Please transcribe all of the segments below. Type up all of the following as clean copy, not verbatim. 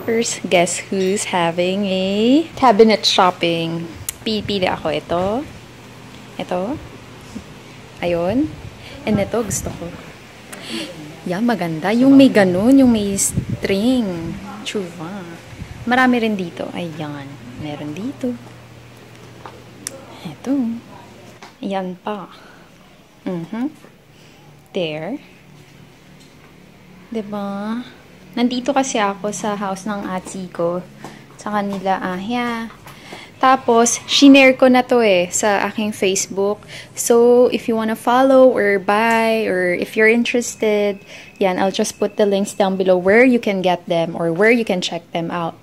scrapbookers. Guess who's having a cabinet shopping? Pipili ako. Ito. Ayun. And ito, gusto ko. Yeah, maganda. Yung may ganun, yung may string. Chuva. Marami rin dito. Ayan. Meron dito. Ito. Ayan pa. There. Diba? Nandito kasi ako sa house ng ate ko. Sa kanila, yeah. Tapos, shinare ko na to sa aking Facebook. So, if you wanna follow or buy or if you're interested, yan, I'll just put the links down below where you can get them or where you can check them out.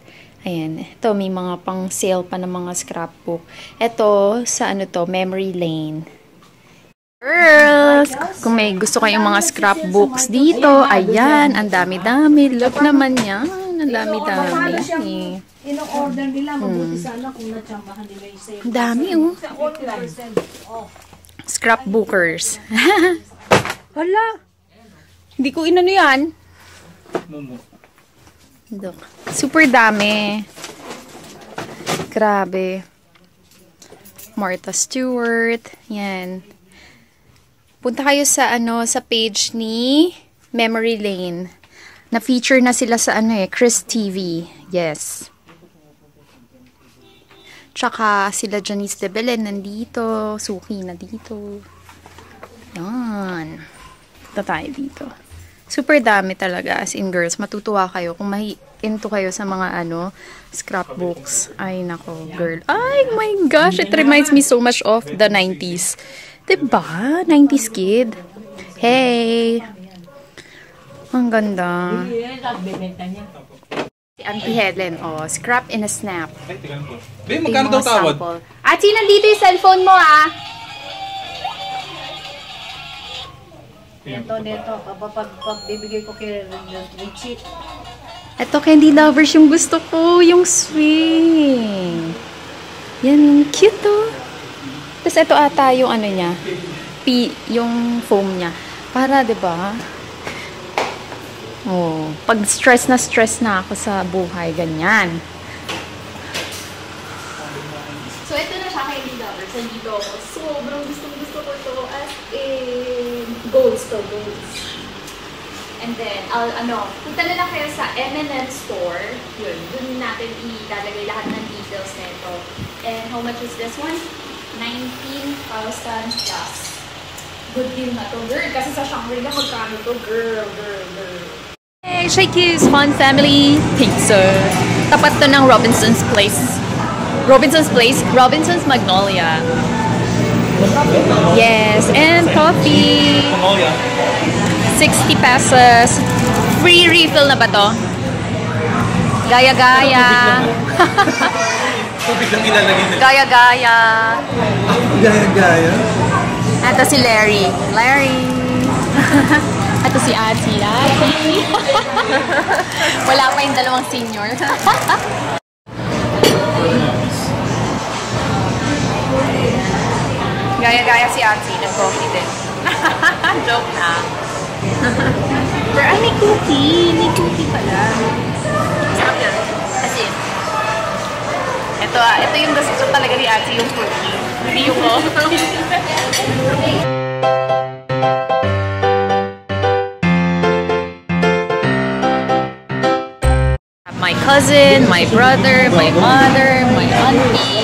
Ayan. Ito, may mga pang sale pa ng mga scrapbook. Ito, sa ano to, Memory Lane. Girls! Kung may gusto kayong mga scrapbooks dito, ayan, ang dami-dami. Look naman yan. Ang dami-dami. Ino-order nila, mabuti sana kung natsambahan nila yung sale. Ang dami, Scrapbookers. Hala! Hindi ko inano yan. Super dami. Grabe. Martha Stewart. Yan. Punta kayo sa sa page ni Memory Lane. Na-feature na sila sa Chris TV. Yes. Tsaka sila Janice de Belen nandito. Suki na dito. Yan. Punta tayo dito. Super dami talaga. As in, girls, matutuwa kayo kung into kayo sa mga scrapbooks. Ay, nako, girl. Ay, my gosh. It reminds me so much of the 90s. Diba? 90s kid. Hey! Ang ganda. Si Auntie Helen, scrap in a snap. Be, magkano daw tawad? Ati, nandito yung cellphone mo, Ito. Pag bibigay ko kay Richie. Ito, Candy Lovers, yung gusto ko. Yung swing. Yan, cute, Tapos ito ata yung niya. Yung foam niya. Para, diba? Pag stress na ako sa buhay, ganyan. So, ito na siya kay Lovers. Nandito ako. Sobrang gusto ko ito as in goals. And then, punta na lang kayo sa M&M store. Yun, dun natin ilalagay lahat ng details nito. And how much is this one? 19,000 plus. Good deal na to, girl. Kasi sa Shangri-La, magkano to, girl. Hey, Shakey's Fun Family Pizza. Tapat to ng Robinson's Place. Robinson's Magnolia. Yes, and coffee. 60 pesos. Free refill na ba to? Gaya-gaya. Tubig lang ilalagay nila. Gaya-gaya. Gaya-gaya? Ito si Larry. Ito si Ati. Wala pa yung dalawang senior. Gaya-gaya si Ati. Nag-coffee din. Joke na. Pero ay, may cookie. May cookie pala. Sarap yan. Kasi, ito yung gusto talaga ni Ate, yung cookie. Hindi yung my cousin, my brother, my mother, my auntie,